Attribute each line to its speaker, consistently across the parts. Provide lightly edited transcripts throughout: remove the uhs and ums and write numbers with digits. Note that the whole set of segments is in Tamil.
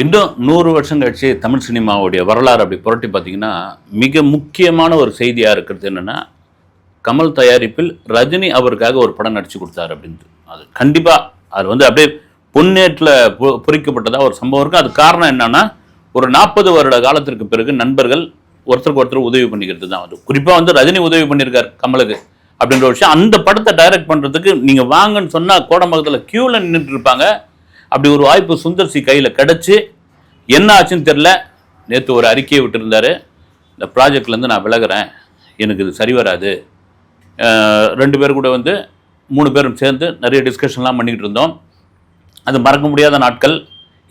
Speaker 1: இன்னும் 100 வருஷம் கழிச்சு தமிழ் சினிமாவுடைய வரலாறு அப்படி புரட்டி பார்த்தீங்கன்னா, மிக முக்கியமான ஒரு செய்தியா இருக்கிறது என்னன்னா, கமல் தயாரிப்பில் ரஜினி அவருக்காக ஒரு படம் நடிச்சு கொடுத்தாரு அப்படின்ட்டு. அது கண்டிப்பா அது வந்து அப்படியே பொன்னேற்றில் பொறிக்கப்பட்டதா ஒரு சம்பவம் இருக்கு. அது காரணம் என்னன்னா, ஒரு 40 வருட காலத்திற்கு பிறகு நண்பர்கள் ஒருத்தருக்கு ஒருத்தர் உதவி பண்ணிக்கிறது தான். அது குறிப்பாக வந்து ரஜினி உதவி பண்ணியிருக்காரு கமலுக்கு அப்படின்ற ஒரு விஷயம். அந்த படத்தை டைரக்ட் பண்ணுறதுக்கு நீங்கள் வாங்கன்னு சொன்னால் கோடம்பக்கத்தில் க்யூவில் நின்றுட்டு இருப்பாங்க. அப்படி ஒரு வாய்ப்பு சுந்தர் சி கையில் கிடச்சி என்ன ஆச்சுன்னு தெரில. நேற்று ஒரு அறிக்கையை விட்டுருந்தாரு, இந்த ப்ராஜெக்ட்லேருந்து நான் விலகிறேன், எனக்கு இது சரி வராது. 2 பேர் கூட வந்து 3 பேரும் சேர்ந்து நிறைய டிஸ்கஷன்லாம் பண்ணிக்கிட்டு இருந்தோம். அது மறக்க முடியாத நாட்கள்.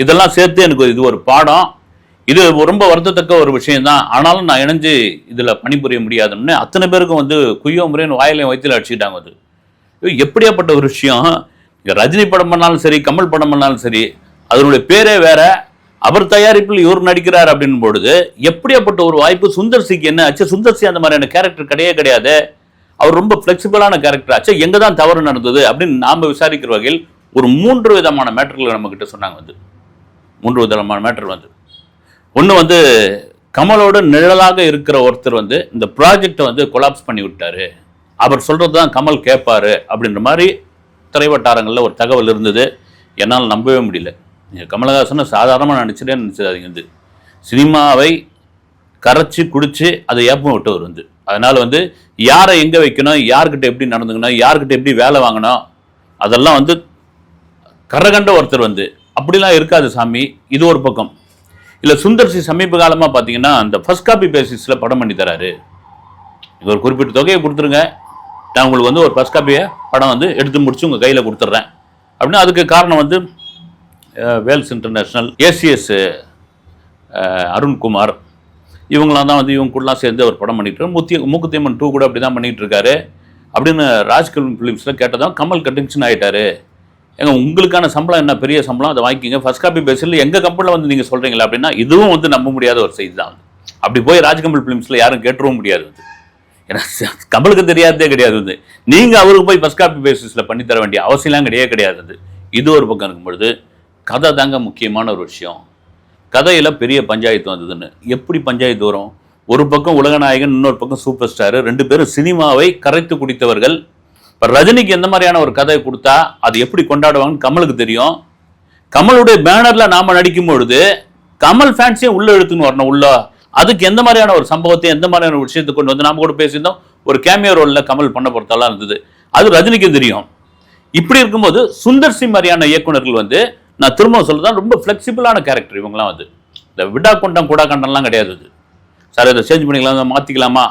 Speaker 1: இதெல்லாம் சேர்த்து எனக்கு இது ஒரு பாடம். இது ரொம்ப வருத்தத்தக்க ஒரு விஷயம்தான். ஆனாலும் நான் இணைஞ்சு இதில் பணிபுரிய முடியாதுன்னு அத்தனை பேருக்கும் வந்து குய்யோ முறைன்னு வாயிலையும் வயிற்றில் அடிச்சுக்கிட்டாங்க. அது எப்படியாப்பட்ட ஒரு விஷயம். ரஜினி படம் பண்ணாலும் சரி, கமல் படம் பண்ணாலும் சரி, அதனுடைய பேரே வேற, அவர் தயாரிப்பில் இவர் நடிக்கிறார் அப்படின்னு பொழுது எப்படியாப்பட்ட ஒரு வாய்ப்பு சுந்தர் சிக்கு என்ன ஆச்சு? சுந்தர் சி அந்த மாதிரியான கேரக்டர் கிடையாது. அவர் ரொம்ப ஃப்ளெக்சிபிளான கேரக்டர் ஆச்சு. எங்கே தான் தவறு நடந்தது அப்படின்னு நாம் விசாரிக்கிற வகையில் ஒரு 3 விதமான மேட்டர்கள் நம்மக்கிட்ட சொன்னாங்க. வந்து 3 விதமான மேட்டர் வந்து ஒன்று வந்து கமலோட நிழலாக இருக்கிற ஒருத்தர் வந்து இந்த ப்ராஜெக்டை வந்து கொலாப்ஸ் பண்ணி விட்டாரு, அவர் சொல்கிறது தான் கமல் கேட்பாரு அப்படின்ற மாதிரி திரைவட்டாரங்களில் ஒரு தகவல் இருந்தது. என்னால் நம்பவே முடியல. நீங்கள் கமலஹாசனை சாதாரணமாக நினச்சிடாதீங்க. வந்து சினிமாவை கரைச்சி குடித்து அதை ஏப்பம் விட்டவர் வந்து. அதனால் வந்து யாரை எங்கே வைக்கணும், யார்கிட்ட எப்படி நடந்துக்கணும், யார்கிட்ட எப்படி வேலை வாங்கணும், அதெல்லாம் வந்து கரகண்ட ஒருத்தர் வந்து. அப்படிலாம் இருக்காது சாமி. இது ஒரு பக்கம். இல்லை சுந்தர் சி சமீப காலமாக பார்த்தீங்கன்னா அந்த ஃபர்ஸ்ட் காப்பி பேசிஸில் படம் பண்ணி தராரு. இது ஒரு குறிப்பிட்ட தொகையை கொடுத்துருங்க, நான் உங்களுக்கு வந்து ஒரு ஃபர்ஸ்ட் காப்பியை படம் வந்து எடுத்து முடிச்சு உங்கள் கையில் கொடுத்துட்றேன் அப்படின்னா. அதுக்கு காரணம் வந்து வேல்ஸ் இன்டர்நேஷ்னல், ஏசிஎஸ் அருண்குமார், இவங்களாம் தான் வந்து இவங்க கூடலாம் சேர்ந்து அவர் படம் பண்ணிட்டு மூக்குத்தியம்மன் 2 கூட அப்படி தான் பண்ணிகிட்டு இருக்காரு அப்படின்னு ராஜ்கமல் ஃபிலிம்ஸில் கேட்டதான் கமல் டென்ஷன் ஆகிட்டாரு. ஏங்க உங்களுக்கான சம்பளம் என்ன, பெரிய சம்பளம், அதை வாங்கிக்கிங்க, ஃபர்ஸ்ட் காப்பி பேஸில் எங்கள் கம்பெனியில் வந்து நீங்கள் சொல்கிறீங்களா அப்படின்னா. இதுவும் வந்து நம்ப முடியாத ஒரு செய்தி தான். அப்படி போய் ராஜ்கமல் ஃபிலிம்ஸில் யாரும் கேட்டுறவும் முடியாது. வந்து ஏன்னா கமலுக்கு தெரியாததே கிடையாது. வந்து நீங்கள் அவருக்கு போய் ஃபர்ஸ்ட் காப்பி பேசிஸில் பண்ணித்தர வேண்டிய அவசியம்லாம் கிடையாது. இது ஒரு பக்கம் இருக்கும்பொழுது கதை தாங்க முக்கியமான ஒரு விஷயம். கதையில் பெரிய பஞ்சாயத்து வந்ததுன்னு. எப்படி பஞ்சாயத்து வரும்? ஒரு பக்கம் உலகநாயகன், இன்னொரு பக்கம் சூப்பர் ஸ்டார், 2 பேரும் சினிமாவை கரைத்து குடித்தவர்கள். இப்போ ரஜினிக்கு எந்த மாதிரியான ஒரு கதையை கொடுத்தா அது எப்படி கொண்டாடுவாங்கன்னு கமலுக்கு தெரியும். கமலுடைய பேனரில் நாம் நடிக்கும் பொழுது கமல் ஃபேன்ஸையும் உள்ள எடுத்துன்னு வரணும். உள்ள அதுக்கு எந்த மாதிரியான ஒரு சம்பவத்தை, எந்த மாதிரியான ஒரு விஷயத்தை கொண்டு வந்து நாம் கூட பேசியிருந்தோம். ஒரு கேமியோ ரோலில் கமல் பண்ண பொறுத்தாலாம் இருந்தது. அது ரஜினிக்கு தெரியும். இப்படி இருக்கும்போது சுந்தர் சி மாதிரியான இயக்குநர்கள் வந்து, நான் திரும்ப சொல்றதான், ரொம்ப ஃப்ளெக்சிபிளான கேரக்டர் இவங்களாம். வந்து இந்த விடா கொண்டம் கூடா கண்டம்லாம் கிடையாது. அது சார் இதை சேஞ்ச் பண்ணிக்கலாம், மாற்றிக்கலாமா,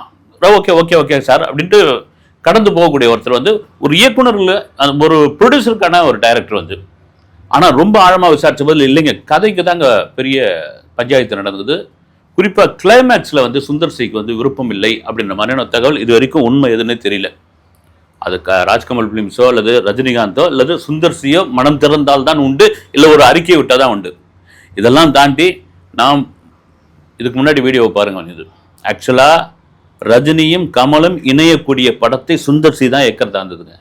Speaker 1: ஓகே சார் அப்படின்ட்டு கடந்து போகக்கூடிய ஒருத்தர் வந்து ஒரு இயக்குநர்கள், ஒரு ப்ரொடியூசருக்கான ஒரு டைரக்டர் வந்து. ஆனால் ரொம்ப ஆழமாக விசாரிச்ச பதில் இல்லைங்க, கதைக்கு தாங்க பெரிய பஞ்சாயத்து நடந்தது. குறிப்பாக கிளைமேக்ஸில் வந்து சுந்தர் சிக்கு வந்து விருப்பம் இல்லை அப்படின்ற மாதிரியான தகவல் இது வரைக்கும் உண்மை எதுன்னே தெரியல. அது ராஜ்கமல் ஃபிலிம்ஸோ அல்லது ரஜினிகாந்தோ அல்லது சுந்தர் சியோ மனம் திறந்தால் தான் உண்டு, இல்லை ஒரு அறிக்கையை விட்டால் தான் உண்டு. இதெல்லாம் தாண்டி நாம் இதுக்கு முன்னாடி வீடியோவை பாருங்கள். இது ஆக்சுவலாக ரஜினியும் கமலும் இணையக்கூடிய படத்தை சுந்தர் சி தான் ஏக்கர் இருந்ததுங்க.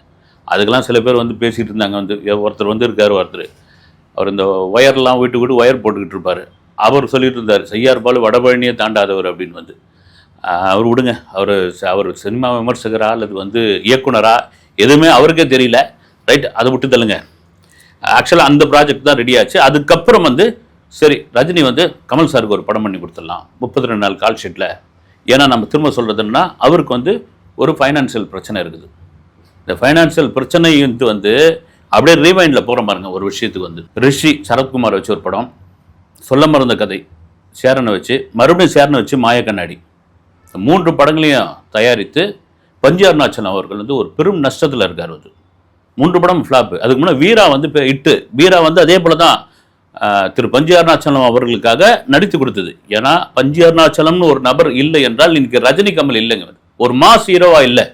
Speaker 1: அதுக்கெல்லாம் சில பேர் வந்து பேசிகிட்டு இருந்தாங்க. வந்து ஒருத்தர் வந்து இருக்கார், அவர் இந்த ஒயர்லாம் வீட்டுக்கு ஒயர் போட்டுக்கிட்டு இருப்பார். அவர் சொல்லிட்டு இருந்தார், செய்யார் பாலு வடபழனியை தாண்டாதவர் அப்படின்னு. வந்து அவர் விடுங்க, அவர் சினிமா விமர்சகரா அல்லது வந்து இயக்குனரா எதுவுமே அவருக்கே தெரியல. ரைட், அதை விட்டு தள்ளுங்க. ஆக்சுவலாக அந்த ப்ராஜெக்ட் தான் ரெடி ஆச்சு. அதுக்கப்புறம் வந்து சரி ரஜினி வந்து கமல் சாருக்கு ஒரு படம் பண்ணி கொடுத்துடலாம் 32 நாள் கால் ஷீட்டில். ஏன்னா நம்ம திரும்ப சொல்கிறதுன்னா அவருக்கு வந்து ஒரு ஃபைனான்சியல் பிரச்சனை இருக்குது. இந்த ஃபைனான்சியல் பிரச்சனை வந்து அப்படியே ரீவைண்டில் போகிற பாருங்க ஒரு விஷயத்துக்கு. வந்து ரிஷி சரத்குமார் வச்சு ஒரு படம், சொல்ல மறந்த கதை சேரனை வச்சு, மறுபடியும் சேரனை வச்சு மாயக்கண்ணாடி, 3 படங்களையும் தயாரித்து பஞ்சு அருணாச்சலம் அவர்கள் வந்து ஒரு பெரும் நஷ்டத்தில் இருக்கார். வந்து 3 படம் ஃப்ளாப்பு. அதுக்கு முன்னாடி வீரா வந்து இட்டு. வீரா வந்து அதே போல தான் திரு பஞ்சு அருணாச்சலம் அவர்களுக்காக நடித்து கொடுத்தது. ஏன்னா பஞ்சு அருணாச்சலம்னு ஒரு நபர் இல்லை என்றால் இன்னைக்கு ரஜினி கமல் இல்லைங்க, ஒரு மாஸ் ஹீரோவா இல்லை.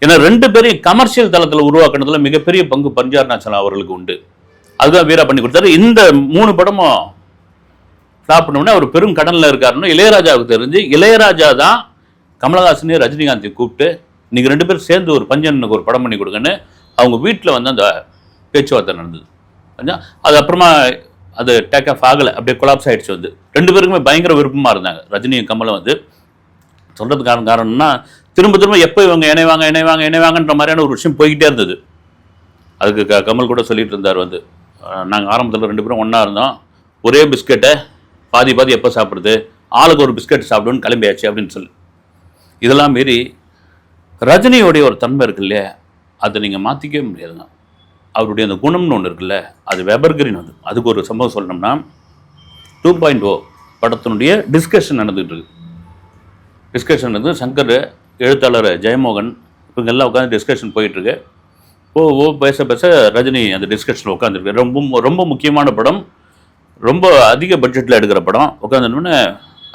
Speaker 1: ஏன்னா 2 பேரையும் கமர்ஷியல் தளத்தில் உருவாக்குனதுல மிகப்பெரிய பங்கு பஞ்சு அருணாச்சலம் அவர்களுக்கு உண்டு. அதுதான் வீரா பண்ணி கொடுத்தாரு. இந்த 3 படமும் ஃப்ளாப் பண்ணோம்னா அவர் பெரும் கடனில் இருக்காருன்னு இளையராஜாவுக்கு தெரிஞ்சு, இளையராஜா தான் கமலஹாசனையும் ரஜினிகாந்தையும் கூப்பிட்டு இன்னைக்கு 2 பேரும் சேர்ந்து ஒரு பஞ்சனுக்கு ஒரு படம் பண்ணி கொடுங்கன்னு அவங்க வீட்டில் வந்து அந்த பேச்சுவார்த்தை நடந்தது. அது அப்புறமா அது டேக் ஆஃப் ஆகலை, அப்படியே கொலாப்ஸ் ஆகிடுச்சு. வந்து 2 பேருக்குமே பயங்கர விருப்பமாக இருந்தாங்க. ரஜினியும் கமலும் வந்து சொல்கிறதுக்கான காரணம்னா திரும்ப திரும்ப எப்போ இவங்க இணைவாங்கன்ற மாதிரியான ஒரு விஷயம் போய்கிட்டே இருந்தது. அதுக்கு கமல் கூட சொல்லிட்டு இருந்தார் வந்து, நாங்கள் ஆரம்பத்தில் 2 பேரும் ஒன்றா இருந்தோம், ஒரே பிஸ்கெட்டை பாதி எப்போ சாப்பிட்றது, ஆளுக்கு ஒரு பிஸ்கெட் சாப்பிடுன்னு கிளம்பியாச்சு அப்படின்னு சொல்லி. இதெல்லாம் மீறி ரஜினியோடைய ஒரு தன்மை இருக்கு இல்லையா, அதை நீங்கள் மாற்றிக்கவே முடியாதுங்க. அவருடைய அந்த குணம்னு ஒன்று இருக்குல்ல, அது வெபர்கிரீன். வந்து அதுக்கு ஒரு சம்பவம் சொல்லணும்னா 2.0 படத்தினுடைய டிஸ்கஷன் நடந்துகிட்டு இருக்கு. டிஸ்கஷன் வந்து சங்கர், எழுத்தாளர் ஜெயமோகன் இவங்க எல்லாம் உட்காந்து டிஸ்கஷன் போயிட்டுருக்கு. பேச ரஜினி அந்த டிஸ்கஷனில் உட்காந்துருக்கு. ரொம்ப முக்கியமான படம், ரொம்ப அதிக பட்ஜெட்டில் எடுக்கிற படம். உட்காந்துன்னு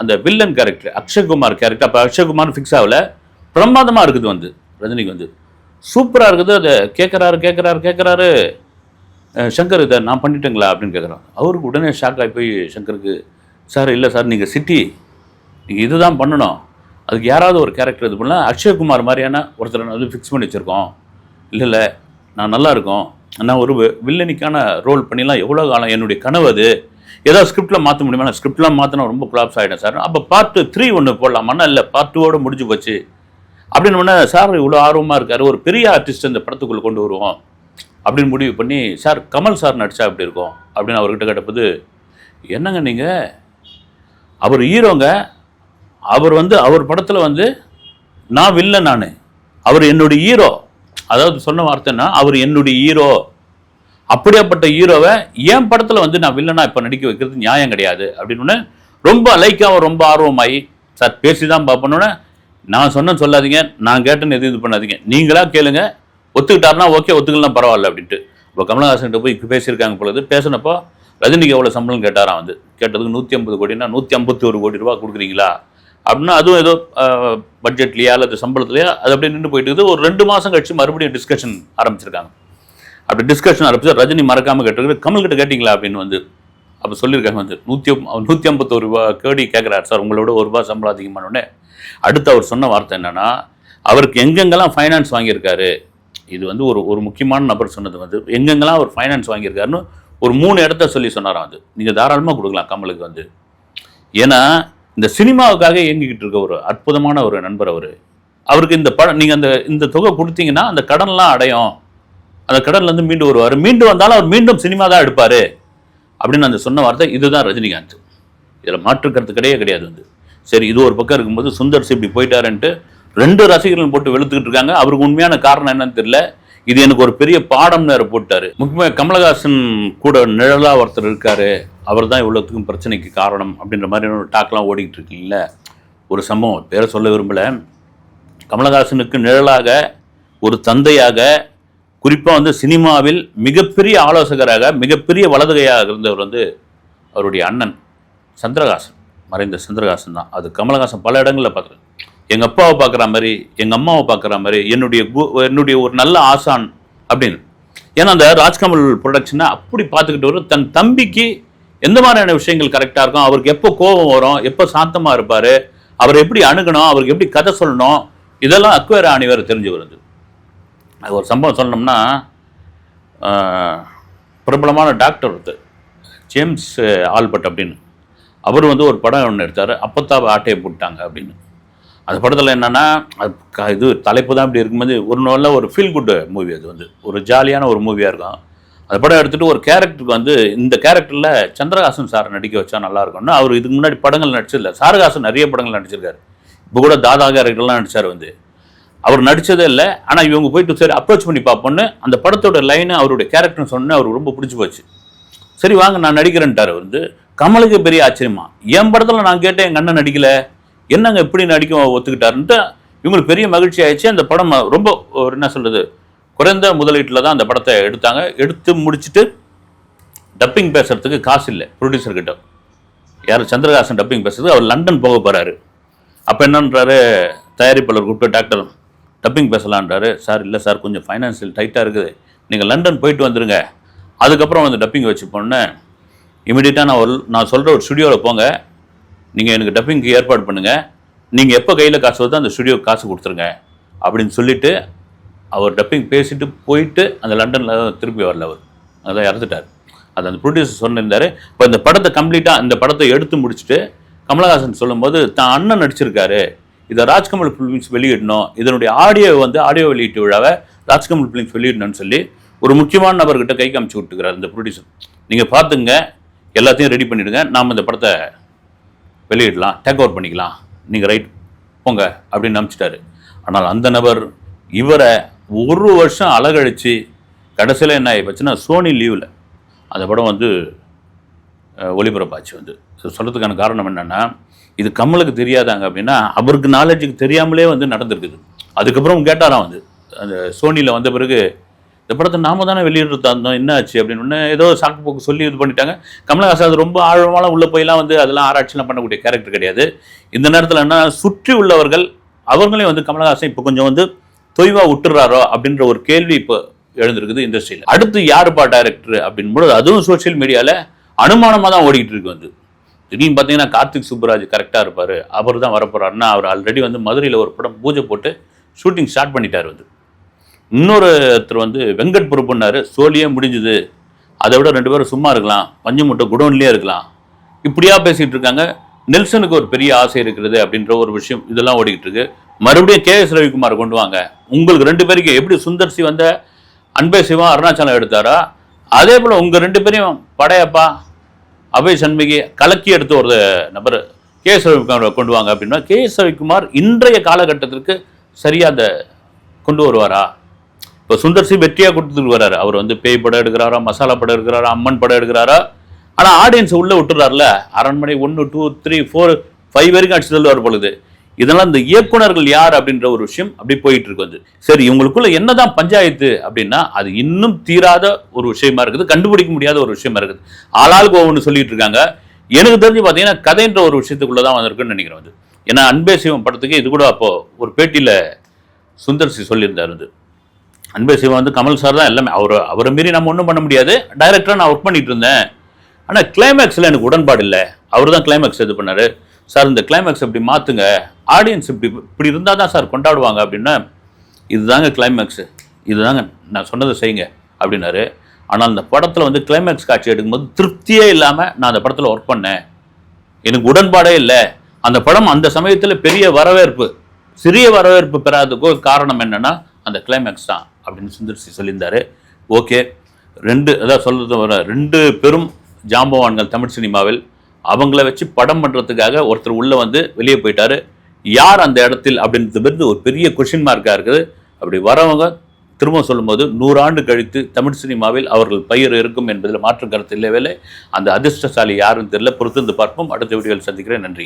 Speaker 1: அந்த வில்லன் கேரக்டர் அக்ஷய்குமார் கேரக்டர், அப்போ அக்ஷய்குமார் ஃபிக்ஸ் ஆகலை, பிரமாதமாக இருக்குது. வந்து ரஜினிக்கு வந்து சூப்பராக இருக்குது. அதை கேட்குறாரு சங்கர், இதை நான் பண்ணிட்டேங்களா அப்படின்னு கேட்குறான். அவருக்கு உடனே ஷாக் ஆகி போய் சங்கருக்கு, சார் இல்லை சார், நீங்கள் சிட்டி, நீங்கள் இதுதான் பண்ணணும், அதுக்கு யாராவது ஒரு கேரக்டர் இது பண்ணலாம், அக்ஷய்குமார் மாதிரியான ஒருத்தரை வந்து ஃபிக்ஸ் பண்ணி வச்சுருக்கோம். இல்லை நான் நல்லா இருக்கோம், நான் ஒரு வில்லனிக்கான ரோல் பண்ணிலாம் எவ்வளோ காலம் என்னுடைய கனவு, அது ஏதாவது ஸ்கிரிப்டில் மாற்ற முடியுமா, நான் ஸ்கிரிப்ட்லாம் மாற்றினா ரொம்ப க்ளாப்ஸ் ஆகிடும் சார், அப்போ பார்ட் 3 ஒன்று போடலாமான்னா, இல்லை பார்ட் 2 முடிஞ்சு போச்சு அப்படின்னு ஒன்று. சார் இவ்வளோ ஆர்வமாக இருக்கார், ஒரு பெரிய ஆர்டிஸ்ட் இந்த படத்துக்குள்ளே கொண்டு வருவோம் அப்படின்னு முடிவு பண்ணி, சார் கமல் சார் நடித்தா அப்படி இருக்கும் அப்படின்னு அவர்கிட்ட கேட்டபோது, என்னங்க நீங்கள், அவர் ஹீரோங்க, அவர் வந்து அவர் படத்தில் வந்து நான் வில்லன், நான் அவர் என்னுடைய ஹீரோ, அதாவது சொன்ன வார்த்தைன்னா அவர் என்னுடைய ஹீரோ, அப்படியாப்பட்ட ஹீரோவை என் படத்தில் வந்து நான் வில்லனா இப்போ நடிக்க வைக்கிறது நியாயம் கிடையாது அப்படின்னு ரொம்ப லைக்காக ரொம்ப ஆர்வமாகி, சார் பேசி தான் பார்ப்பணுன்னு, நான் சொன்னேன்னு சொல்லாதீங்க, நான் கேட்டேன்னு எதுவும் இது பண்ணாதீங்க, நீங்களா கேளுங்க, ஒத்துக்கிட்டாருன்னா ஓகே, ஒத்துக்கலாம் பரவாயில்ல அப்படின்ட்டு. இப்போ கமலஹாசன்கிட்ட போய் பேசியிருக்காங்க பொழுது, பேசினப்போ ரஜினிக்கு எவ்வளோ சம்பளம் கேட்டாராம். வந்து கேட்டதுக்கு 150 கோடினா 151 கோடி ரூபா கொடுக்குறீங்களா அப்படின்னா, அதுவும் ஏதோ பட்ஜெட்லையா அல்லது சம்பளத்துலையா அது அப்படியே நின்று போயிட்டு இருக்குது. ஒரு 2 மாதம் கழிச்சு மறுபடியும் டிஸ்கஷன் ஆரம்பிச்சிருக்காங்க. அப்படி டிஸ்கஷன் ஆரம்பிச்சு ரஜினி மறக்காமல் கேட்டிருக்கு, கமல்கிட்ட கேட்டிங்களா அப்படின்னு வந்து அப்போ சொல்லியிருக்காங்க. வந்து 151 கோடி கேட்குறாரு சார், உங்களோட ₹1 சம்பளம் அதிகமானோடனே அடுத்து அவர் சொன்ன வார்த்தை என்னன்னா, அவருக்கு எங்கெங்கெல்லாம் ஃபைனான்ஸ் வாங்கியிருக்காரு, இது வந்து ஒரு முக்கியமான நபர் சொன்னது வந்து, எங்கெங்கெல்லாம் அவர் ஃபைனான்ஸ் வாங்கியிருக்காருன்னு ஒரு 3 இடத்த சொல்லி சொன்னாராம். வந்து நீங்கள் தாராளமாக கொடுக்கலாம் கமலுக்கு வந்து, ஏன்னா இந்த சினிமாவுக்காக இயங்கிக்கிட்டு இருக்க ஒரு அற்புதமான ஒரு நண்பர் அவர். அவருக்கு இந்த படம் நீங்கள் இந்த தொகை கொடுத்தீங்கன்னா அந்த கடன்லாம் அடையும், அந்த கடன்லேருந்து மீண்டு வருவார், மீண்டு வந்தாலும் அவர் மீண்டும் சினிமா தான் எடுப்பார் அப்படின்னு அந்த சொன்ன வார்த்தை. இதுதான் ரஜினிகாந்த், இதில் மாற்றுக்கிறது கிடையாது. வந்து சரி, இது ஒரு பக்கம் இருக்கும்போது சுந்தர் சி இப்படி போயிட்டாருன்ட்டு 2 ரசிகர்கள் போட்டு வெளுத்துக்கிட்டு இருக்காங்க. அவருக்கு உண்மையான காரணம் என்னன்னு தெரியல. இது எனக்கு ஒரு பெரிய பாடம்னு வேறு போட்டார். முக்கியமாக கமலஹாசன் கூட நிழலாக ஒருத்தர் இருக்கார், அவர் தான் இவ்வளோத்துக்கும் பிரச்சனைக்கு காரணம் அப்படின்ற மாதிரி ஒரு டாக்லாம் ஓடிக்கிட்டு இருக்கீங்கள. ஒரு சம்பவம் பேரை சொல்ல விரும்பலை, கமலஹாசனுக்கு நிழலாக ஒரு தந்தையாக, குறிப்பாக வந்து சினிமாவில் மிகப்பெரிய ஆலோசகராக, மிகப்பெரிய வலதுகையாக இருந்தவர் வந்து அவருடைய அண்ணன் சந்திரகாசன், மறைந்த சந்திரகாசன் தான். அது கமலஹாசன் பல இடங்களில் பார்த்துருக்கேன். எங்கள் அப்பாவை பார்க்குற மாதிரி, எங்கள் அம்மாவை பார்க்குற மாதிரி, என்னுடைய ஒரு நல்ல ஆசான் அப்படின்னு. ஏன்னா அந்த ராஜ்கமல் ப்ரொடக்ஷனை அப்படி பார்த்துக்கிட்டு வரும். தன் தம்பிக்கு எந்த மாதிரியான விஷயங்கள் கரெக்டாக இருக்கும், அவருக்கு எப்போ கோபம் வரும், எப்போ சாந்தமாக இருப்பார், அவரை எப்படி அணுகணும், அவருக்கு எப்படி கதை சொல்லணும், இதெல்லாம் அக்வேர் ஆணிவர் தெரிஞ்சு வருது. அது ஒரு சம்பவம் சொல்லணும்னா, பிரபலமான டாக்டர் ஒருத்தர் ஜேம்ஸ் ஆல்பர்ட் அப்படின்னு, அவர் வந்து ஒரு படம் ஒன்று எடுத்தார், அப்பத்தாவை ஆட்டையை போட்டாங்க அப்படின்னு. அந்த படத்தில் என்னென்னா, இது தலைப்பு தான் இப்படி இருக்கும்போது ஒரு நல்ல ஒரு ஃபீல் குட் மூவி, அது வந்து ஒரு ஜாலியான ஒரு மூவியாக இருக்கும். அந்த படம் எடுத்துகிட்டு ஒரு கேரக்டருக்கு வந்து, இந்த கேரக்டரில் சந்திரஹாசன் சார் நடிக்க வச்சா நல்லாயிருக்கும்னு, அவர் இதுக்கு முன்னாடி படங்கள் நடிச்சதில்லை. சாரஹாசன் நிறைய படங்கள் நடிச்சிருக்காரு, இப்போ கூட தாதா கேரக்டர்லாம் நடித்தார். வந்து அவர் நடித்ததே இல்லை, ஆனால் இவங்க போயிட்டு சரி அப்ரோச் பண்ணி பார்ப்போன்னு அந்த படத்தோட லைனை அவருடைய கேரக்டர்னு சொன்னேன், அவருக்கு ரொம்ப பிடிச்சி போச்சு. சரி வாங்க நான் நடிக்கிறேன்ட்டார். வந்து கமலுக்கு பெரிய ஆச்சரியமா, என் படத்தில் நான் கேட்டேன் எங்கள் அண்ணன் நடிக்கலை, என்னங்க இப்படி நடிக்க ஒத்துக்கிட்டாருன்ட்டு இவங்களுக்கு பெரிய மகிழ்ச்சி ஆயிடுச்சு. அந்த படம் ரொம்ப ஒரு என்ன சொல்கிறது, குறைந்த முதலீட்டில் தான் அந்த படத்தை எடுத்தாங்க. எடுத்து முடிச்சுட்டு டப்பிங் பேசுகிறதுக்கு காசு இல்லை ப்ரொடியூசர்கிட்ட. யார் சந்திரஹாசன் டப்பிங் பேசுறது, அவர் லண்டன் போக போகிறாரு. அப்போ என்னன்றாரு, தயாரிப்பாளர் கூப்பிட்டு டாக்டர் டப்பிங் பேசலான்றாரு. சார் இல்லை சார், கொஞ்சம் ஃபைனான்சியல் டைட்டாக இருக்குது, நீங்கள் லண்டன் போயிட்டு வந்துடுங்க, அதுக்கப்புறம் வந்து டப்பிங் வச்சு போனேன். இமீடியட்டாக நான் சொல்கிற ஒரு ஸ்டுடியோவில் போங்க, நீங்கள் எனக்கு டப்பிங்க்கு ஏற்பாடு பண்ணுங்கள், நீங்கள் எப்போ கையில் காசு வருதோ அந்த ஸ்டுடியோக்கு காசு கொடுத்துருங்க அப்படின்னு சொல்லிவிட்டு அவர் டப்பிங் பேசிட்டு போயிட்டு அந்த லண்டனில் திருப்பி வரல, அவர் அதான் இறந்துட்டார். அது அந்த ப்ரொடியூசர் சொன்னிருந்தாரு. இப்போ இந்த படத்தை கம்ப்ளீட்டாக இந்த படத்தை எடுத்து முடிச்சுட்டு கமலஹாசன் சொல்லும்போது தான் அண்ணன் நடிச்சிருக்காரு, இதை ராஜ்கமல் ஃபிலிம்ஸ் வெளியிடணும், இதனுடைய ஆடியோ வெளியீட்டு விழாவை ராஜ்கமல் ஃபிலிம்ஸ் வெளியிடணும்னு சொல்லி ஒரு முக்கியமான நபர்கிட்ட கை காமிச்சு விட்டுக்கிறார் இந்த ப்ரொடியூசர். நீங்கள் பார்த்துங்க, எல்லாத்தையும் ரெடி பண்ணிவிடுங்க, நாம் இந்த படத்தை வெளியிடலாம், டேக் ஓவர் பண்ணிக்கலாம், நீங்கள் ரைட் போங்க அப்படின்னு நம்பிச்சிட்டாரு. ஆனால் அந்த நபர் இவரை ஒரு வருஷம் அலகழித்து கடைசியில் என்ன ஆகிப்போச்சுன்னா சோனி லீவில் அந்த படம் வந்து ஒளிபரப்பாச்சு. வந்து சொல்கிறதுக்கான காரணம் என்னென்னா, இது கமலுக்கு தெரியாதாங்க அப்படின்னா அவருக்கு நாலேஜுக்கு தெரியாமலே வந்து நடந்திருக்குது. அதுக்கப்புறம் கேட்டாராம் வந்து அந்த சோனியில் வந்த பிறகு இந்த படத்தை நாம தானே வெளியிட்டு இருந்தோம், என்ன ஆச்சு அப்படின்னு ஏதோ சாக்கு போக்கு சொல்லி இது பண்ணிட்டாங்க. கமலஹாசன் அது ரொம்ப ஆழமான உள்ளே போயெல்லாம் வந்து அதெல்லாம் ஆராய்ச்சிலாம் பண்ணக்கூடிய கேரக்டர் கிடையாது. இந்த நேரத்தில் என்ன சுற்றி உள்ளவர்கள் அவர்களையும் வந்து கமலஹாசன் இப்போ கொஞ்சம் வந்து தொய்வாக விட்டுறாரோ அப்படின்ற ஒரு கேள்வி இப்போ எழுந்திருக்குது இண்டஸ்ட்ரியில். அடுத்து யாருப்பா டைரக்டர் அப்படின்போது அதுவும் சோசியல் மீடியாவில் அனுமானமாக தான் ஓடிக்கிட்டு இருக்கு. வந்து திடீர்னு பார்த்தீங்கன்னா கார்த்திக் சுப்புராஜ் கரெக்டாக இருப்பார், அவர் தான் வரப்போறாருன்னா அவர் ஆல்ரெடி வந்து மதுரையில் ஒரு படம் பூஜை போட்டு ஷூட்டிங் ஸ்டார்ட் பண்ணிட்டார். வந்து இன்னொருத்தர் வந்து வெங்கட் பொறுப்புன்னாரு, சோழியே முடிஞ்சுது, அதை விட 2 பேரும் சும்மா இருக்கலாம், பஞ்சு முட்டை குடோன்லேயே இருக்கலாம், இப்படியா பேசிகிட்டு இருக்காங்க. நெல்சனுக்கு ஒரு பெரிய ஆசை இருக்கிறது அப்படின்ற ஒரு விஷயம் இதெல்லாம் ஓடிக்கிட்டு இருக்கு. மறுபடியும் KS ரவிக்குமார் கொண்டு வாங்க, உங்களுக்கு 2 பேருக்கு எப்படி சுந்தர்சி வந்த அன்பே சிவா அருணாச்சலம் எடுத்தாரா அதே போல் உங்கள் 2 பேரையும் படையப்பா அபய் சண்முகி கலக்கி எடுத்த ஒரு நபர் KS ரவிக்குமார் கொண்டு வாங்க அப்படின்னா KS ரவிக்குமார் இன்றைய காலகட்டத்திற்கு சரியாக அதை கொண்டு வருவாரா? இப்போ சுந்தர்சி வெற்றியாக கொடுத்துட்டு வர்றாரு. அவர் வந்து பேய் படம் எடுக்கிறாரா, மசாலா படம் எடுக்கிறாரா, அம்மன் படம் எடுக்கிறாரா, ஆனால் ஆடியன்ஸ் உள்ளே விட்டுறாருல. அரண்மனை 1, 2, 3, 4, 5 வரைக்கும் அடிச்சுட்டு வர பொழுது இதெல்லாம் இந்த இயக்குனர்கள் யார் அப்படின்ற ஒரு விஷயம் அப்படி போயிட்டு இருக்கு. வந்து சரி இவங்களுக்குள்ள என்னதான் பஞ்சாயத்து அப்படின்னா அது இன்னும் தீராத ஒரு விஷயமா இருக்குது, கண்டுபிடிக்க முடியாத ஒரு விஷயமா இருக்குது. ஆளாளுக்கு ஒவ்வொன்று சொல்லிட்டு இருக்காங்க. எனக்கு தெரிஞ்சு பார்த்தீங்கன்னா கதைன்ற ஒரு விஷயத்துக்குள்ளதான் வந்திருக்குன்னு நினைக்கிறேன். வந்து ஏன்னா அன்பே சிவம் படத்துக்கு இது கூட அப்போ ஒரு பேட்டியில் சுந்தர்சி சொல்லியிருந்தார். வந்து அன்பே சிவம் வந்து கமல் சார் தான் எல்லாமே, அவரை மீறி நம்ம ஒன்றும் பண்ண முடியாது, டைரக்டராக நான் ஒர்க் பண்ணிட்டு இருந்தேன், ஆனால் கிளைமேக்ஸில் எனக்கு உடன்பாடு இல்லை, அவர் தான் கிளைமேக்ஸ் இது பண்ணார் சார், இந்த கிளைமேக்ஸ் இப்படி மாற்றுங்க, ஆடியன்ஸ் இப்படி இருந்தால் தான் சார் கொண்டாடுவாங்க அப்படின்னா, இதுதாங்க கிளைமேக்ஸு, இதுதாங்க நான் சொன்னதை செய்யுங்க அப்படின்னாரு. ஆனால் அந்த படத்தில் வந்து கிளைமேக்ஸ் காட்சி எடுக்கும்போது திருப்தியே இல்லாமல் நான் அந்த படத்தில் ஒர்க் பண்ணேன், எனக்கு உடன்பாடே இல்லை. அந்த படம் அந்த சமயத்தில் பெரிய வரவேற்பு, சிறிய வரவேற்பு பெறாததுக்கோ காரணம் என்னென்னா அந்த கிளைமேக்ஸ் தான் அப்படின்னு சுந்தர்சி சொல்லியிருந்தாரு. ஓகே, அதான் சொல்கிறது வர 2 பெரும் ஜாம்பவான்கள் தமிழ் சினிமாவில், அவங்கள வச்சு படம் பண்ணுறதுக்காக ஒருத்தர் உள்ளே வந்து வெளியே போயிட்டாரு. யார் அந்த இடத்தில் அப்படின்றது ஒரு பெரிய கொஷின் மார்க்காக இருக்குது. அப்படி வரவங்க திரும்ப சொல்லும்போது 100 ஆண்டு கழித்து தமிழ் சினிமாவில் அவர்கள் பெயர் இருக்கும் என்பதில் மாற்று கருத்து இல்லவே இல்லை. அந்த அதிர்ஷ்டசாலி யாருன்னு தெரியல, பொறுத்திருந்து பார்ப்போம். அடுத்த வீடியோவில் சந்திக்கிறேன். நன்றி.